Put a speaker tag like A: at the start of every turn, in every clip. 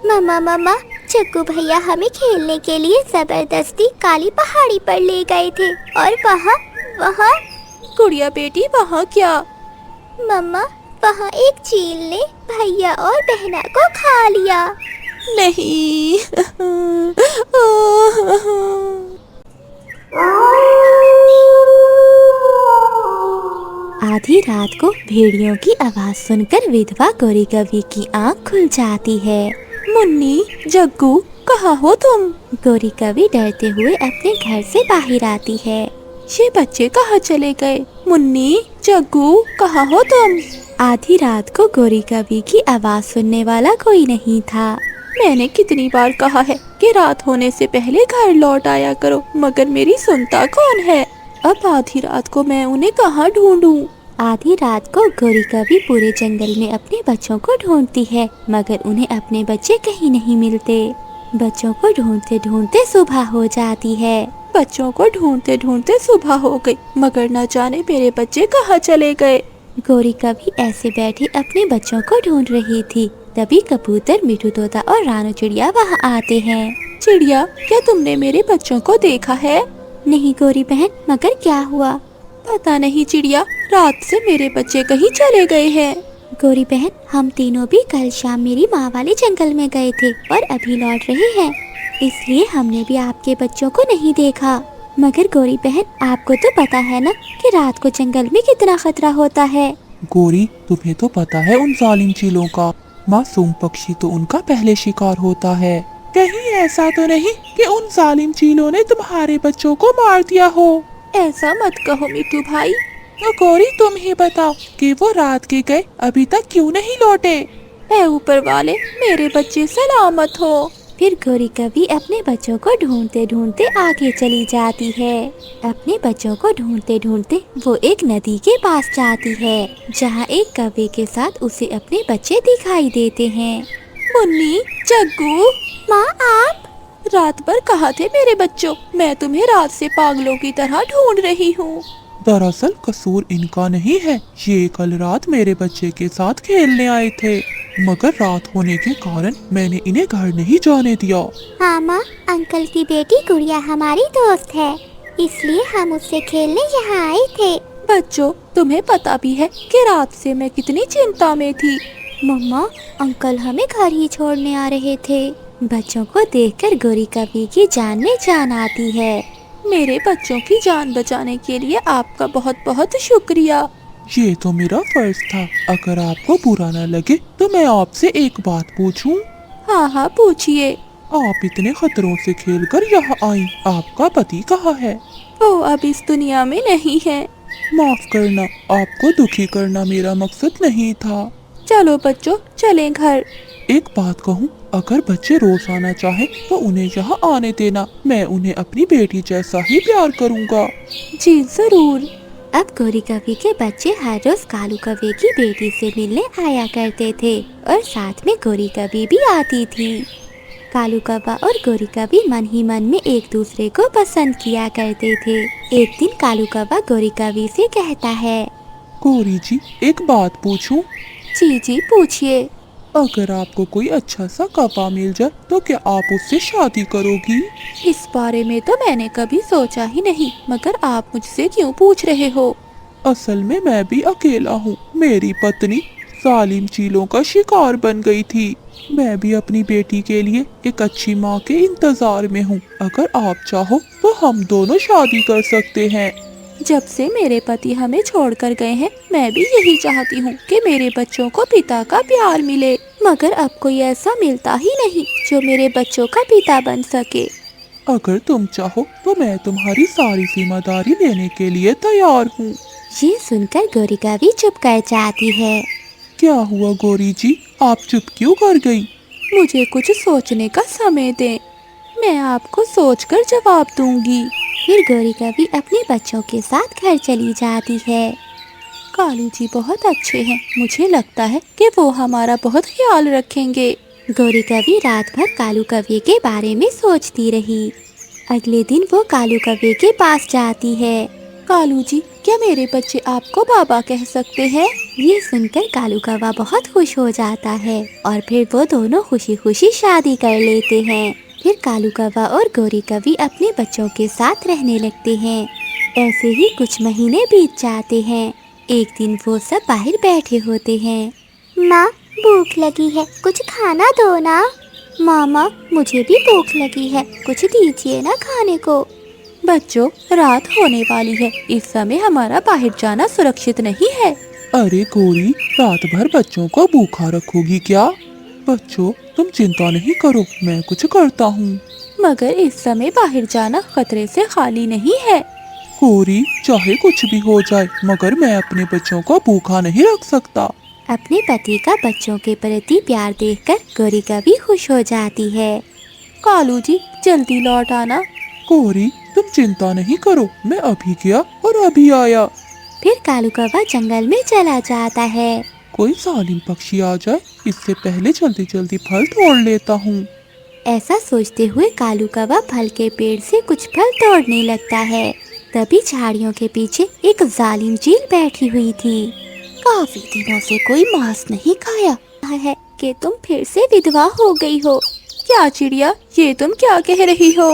A: मम्मा मम्मा, चक्कू भैया हमें खेलने के लिए जबरदस्ती काली पहाड़ी पर ले गए थे और वहाँ वहाँ
B: गुड़िया बेटी वहाँ क्या?
A: मम्मा, वहाँ एक चील ने भैया और बहना को खा लिया।
B: नहीं।
C: आधी रात को भेड़ियों की आवाज सुनकर विधवा गौरी कवि की आंख खुल जाती है।
B: मुन्नी, जग्गू, कहाँ हो तुम?
C: गौरी कवि डरते हुए अपने घर से बाहर आती है।
B: ये बच्चे कहाँ चले गए? मुन्नी, जग्गू, कहाँ हो तुम?
C: आधी रात को गौरी कवि की आवाज सुनने वाला कोई नहीं था।
B: मैंने कितनी बार कहा है कि रात होने से पहले घर लौट आया करो, मगर मेरी सुनता कौन है? अब आधी रात को मैं उन्हें कहाँ ढूंढूं?
C: आधी रात को गौरी कवि पूरे जंगल में अपने बच्चों को ढूंढती है, मगर उन्हें अपने बच्चे कहीं नहीं मिलते। बच्चों को ढूंढते ढूंढते सुबह हो जाती है।
B: बच्चों को ढूंढते ढूंढते सुबह हो गई, मगर न जाने मेरे बच्चे कहाँ चले गए।
C: गौरी कवि ऐसे बैठी अपने बच्चों को ढूंढ रही थी। तभी कबूतर, मिठू तोता और रानू चिड़िया वहाँ आते हैं।
B: चिड़िया, क्या तुमने मेरे बच्चों को देखा है?
C: नहीं गौरी बहन, मगर क्या हुआ?
B: पता नहीं चिड़िया, रात से मेरे बच्चे कहीं चले गए हैं।
C: गौरी बहन, हम तीनों भी कल शाम मेरी माँ वाले जंगल में गए थे और अभी लौट रहे हैं, इसलिए हमने भी आपके बच्चों को नहीं देखा। मगर गौरी बहन, आपको तो पता है ना कि रात को जंगल में कितना खतरा होता है।
D: गौरी, तुम्हें तो पता है उन जालिम चीलों का। मासूम पक्षी तो उनका पहले शिकार होता है। कहीं ऐसा तो नहीं कि उन जालिम चीलों ने तुम्हारे बच्चों को मार दिया हो?
B: ऐसा मत कहो मिट्टू भाई।
D: तो गौरी, तुम ही बताओ कि वो रात के गए अभी तक क्यों नहीं लौटे?
B: ऐ ऊपर वाले, मेरे बच्चे सलामत हो।
C: फिर गौरी कवि अपने बच्चों को ढूंढते ढूंढते आगे चली जाती है। अपने बच्चों को ढूंढते ढूंढते वो एक नदी के पास जाती है, जहाँ एक कौवे के साथ उसे अपने बच्चे दिखाई देते हैं।
B: मुन्नी, जग्गू,
A: माँ आप
B: रात भर कहाँ थे मेरे बच्चों? मैं तुम्हें रात से पागलों की तरह ढूंढ रही हूँ।
D: दरअसल कसूर इनका नहीं है। ये कल रात मेरे बच्चे के साथ खेलने आए थे, मगर रात होने के कारण मैंने इन्हें घर नहीं जाने दिया।
A: हाँ माँ, अंकल की बेटी गुड़िया हमारी दोस्त है, इसलिए हम उससे खेलने यहाँ आए थे।
B: बच्चों, तुम्हें पता भी है कि रात से मैं कितनी चिंता में थी।
C: मम्मा, अंकल हमें घर ही छोड़ने आ रहे थे। बच्चों को देखकर गौरी कवि की जान में जान आती है।
B: मेरे बच्चों की जान बचाने के लिए आपका बहुत बहुत शुक्रिया।
D: ये तो मेरा फर्ज था। अगर आपको बुरा न लगे तो मैं आपसे एक बात पूछूं?
B: हाँ हाँ, पूछिए।
D: आप इतने खतरों से खेलकर यहाँ आई, आपका पति कहाँ है?
B: वो अब इस दुनिया में नहीं है।
D: माफ करना, आपको दुखी करना मेरा मकसद नहीं था।
B: चलो बच्चों, चलें घर।
D: एक बात कहूँ, अगर बच्चे रोज आना चाहे तो उन्हें यहाँ आने देना। मैं उन्हें अपनी बेटी जैसा ही प्यार करूँगा।
B: जी जरूर।
C: अब गौरी कवि के बच्चे हर रोज कालू कवि की बेटी से मिलने आया करते थे और साथ में गौरी कवि भी आती थी। कालू कौवा और गौरी कवि मन ही मन में एक दूसरे को पसंद किया करते थे। एक दिन कालू कौवा गौरी कवि से कहता है,
D: गौरी जी, एक बात पूछूं?
B: जी जी, पूछिए।
D: अगर आपको कोई अच्छा सा कौवा मिल जाए तो क्या आप उससे शादी करोगी?
B: इस बारे में तो मैंने कभी सोचा ही नहीं, मगर आप मुझसे क्यों पूछ रहे हो?
D: असल में मैं भी अकेला हूँ। मेरी पत्नी जालिम चीलों का शिकार बन गई थी। मैं भी अपनी बेटी के लिए एक अच्छी माँ के इंतजार में हूँ। अगर आप चाहो तो हम दोनों शादी कर सकते हैं।
B: जब से मेरे पति हमें छोड़कर गए हैं, मैं भी यही चाहती हूँ कि मेरे बच्चों को पिता का प्यार मिले, मगर अब कोई ऐसा मिलता ही नहीं जो मेरे बच्चों का पिता बन सके।
D: अगर तुम चाहो तो मैं तुम्हारी सारी जिम्मेदारी लेने के लिए तैयार हूँ।
C: ये सुनकर गौरी कवि चुप कर जाती है।
D: क्या हुआ गौरी जी, आप चुप क्यों कर गई?
B: मुझे कुछ सोचने का समय दें, मैं आपको सोचकर जवाब दूंगी।
C: फिर गौरी कवि अपने बच्चों के साथ घर चली जाती है।
B: कालू जी बहुत अच्छे हैं, मुझे लगता है कि वो हमारा बहुत ख्याल रखेंगे।
C: गौरी कवि रात भर कालू कौवे के बारे में सोचती रही। अगले दिन वो कालू कौवे के पास जाती है।
B: कालू जी, क्या मेरे बच्चे आपको बाबा कह सकते हैं?
C: ये सुनकर कालू कौवा बहुत खुश हो जाता है और फिर वो दोनों खुशी खुशी शादी कर लेते हैं। फिर कालू कौवा और गोरी कौवी अपने बच्चों के साथ रहने लगते हैं। ऐसे ही कुछ महीने बीत जाते हैं। एक दिन वो सब बाहर बैठे होते हैं।
A: माँ, भूख लगी है, कुछ खाना दो ना।
B: मामा, मुझे भी भूख लगी है, कुछ दीजिए ना खाने को। बच्चों, रात होने वाली है, इस समय हमारा बाहर जाना सुरक्षित नहीं है।
D: अरे गोरी, रात भर बच्चों को भूखा रखोगी क्या? बच्चों, तुम चिंता नहीं करो, मैं कुछ करता हूँ।
B: मगर इस समय बाहर जाना खतरे से खाली नहीं है।
D: गोरी, चाहे कुछ भी हो जाए, मगर मैं अपने बच्चों को भूखा नहीं रख सकता।
C: अपने पति का बच्चों के प्रति प्यार देखकर गोरी कौवी खुश हो जाती है।
B: कालू जी, जल्दी लौट आना।
D: गोरी, तुम चिंता नहीं करो, मैं अभी गया और अभी आया।
C: फिर कालू कौवा जंगल में चला जाता है।
D: कोई जालिम पक्षी आ जाए, इससे पहले जल्दी जल्दी फल तोड़ लेता हूँ।
C: ऐसा सोचते हुए कालू कौवा फल के पेड़ से कुछ फल तोड़ने लगता है। तभी झाड़ियों के पीछे एक जालिम चील बैठी हुई थी।
B: काफी दिनों से कोई मांस नहीं खाया है कि तुम फिर से विधवा हो गई हो। क्या चिड़िया, ये तुम क्या कह रही हो?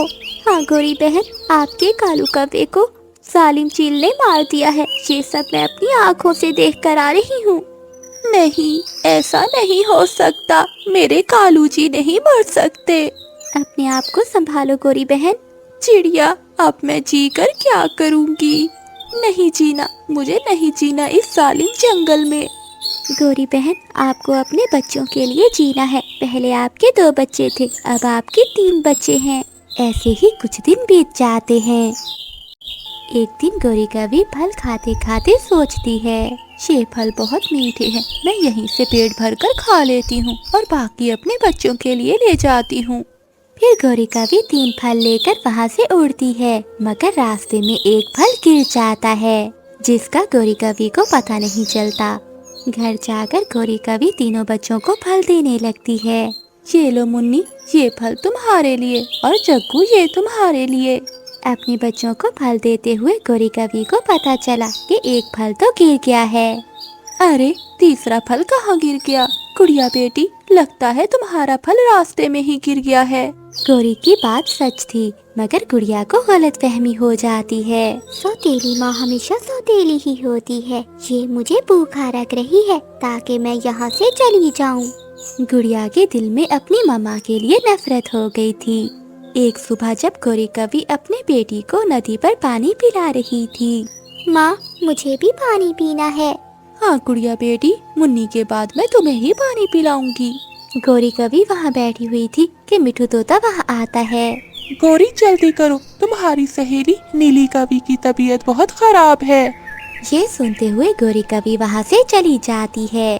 A: हाँ गोरी बहन, आपके कालू कौवे को जालिम चील ने मार दिया है। ये सब मैं अपनी आँखों से देख कर आ रही हूँ।
B: नहीं, ऐसा नहीं हो सकता, मेरे कालू जी नहीं मर सकते।
A: अपने आप को संभालो गोरी बहन।
B: चिड़िया, अब मैं जी कर क्या करूँगी? नहीं जीना, मुझे नहीं जीना इस जालिम जंगल में।
A: गोरी बहन, आपको अपने बच्चों के लिए जीना है। पहले आपके 2 बच्चे थे, अब आपके 3 बच्चे हैं।
C: ऐसे ही कुछ दिन बीत जाते हैं। एक दिन गोरी कौवी फल खाते खाते सोचती है,
B: ये फल बहुत मीठे हैं, मैं यहीं से पेट भर कर खा लेती हूँ और बाकी अपने बच्चों के लिए ले जाती हूँ।
C: फिर गोरी कौवी 3 फल लेकर वहाँ से उड़ती है, मगर रास्ते में एक फल गिर जाता है, जिसका गोरी कौवी को पता नहीं चलता। घर जाकर गोरी कौवी तीनों बच्चों को फल देने लगती है।
B: ये लो मुन्नी, ये फल तुम्हारे लिए, और जग्गू ये तुम्हारे लिए।
C: अपने बच्चों को फल देते हुए गोरी कौवी को पता चला कि एक फल तो गिर गया है।
B: अरे, तीसरा फल कहाँ गिर गया? गुड़िया बेटी, लगता है तुम्हारा फल रास्ते में ही गिर गया है।
C: गोरी की बात सच थी, मगर गुड़िया को गलतफहमी हो जाती है।
A: सौतेली माँ हमेशा सौतेली ही होती है। ये मुझे भूखा रख रही है ताकि मैं यहाँ से चली जाऊँ।
C: गुड़िया के दिल में अपनी मम्मा के लिए नफरत हो गई थी। एक सुबह जब गोरी कौवी अपने बेटी को नदी पर पानी पिला रही थी।
A: माँ, मुझे भी पानी पीना है।
B: हाँ गुड़िया बेटी, मुन्नी के बाद मैं तुम्हें ही पानी पिलाऊंगी।
C: गोरी कौवी वहाँ बैठी हुई थी कि मिठू तोता वहाँ आता है।
D: गोरी, जल्दी करो, तुम्हारी सहेली नीली कौवी की तबीयत बहुत खराब है।
C: ये सुनते हुए गोरी कौवी वहाँ से चली जाती है।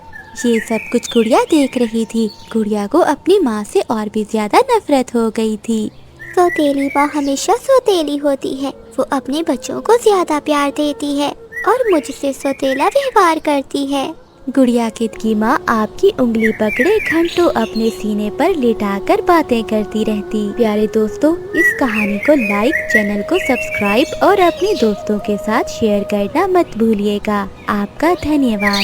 C: ये सब कुछ गुड़िया देख रही थी। गुड़िया को अपनी माँ से और भी ज्यादा नफरत हो गई थी।
A: सौतेली माँ हमेशा सौतेली होती है। वो अपने बच्चों को ज्यादा प्यार देती है और मुझसे सौतेला व्यवहार करती है।
C: गुड़िया की माँ आपकी उंगली पकड़े घंटों अपने सीने पर लिटाकर बातें करती रहती। प्यारे दोस्तों, इस कहानी को लाइक, चैनल को सब्सक्राइब और अपने दोस्तों के साथ शेयर करना मत भूलिएगा। आपका धन्यवाद।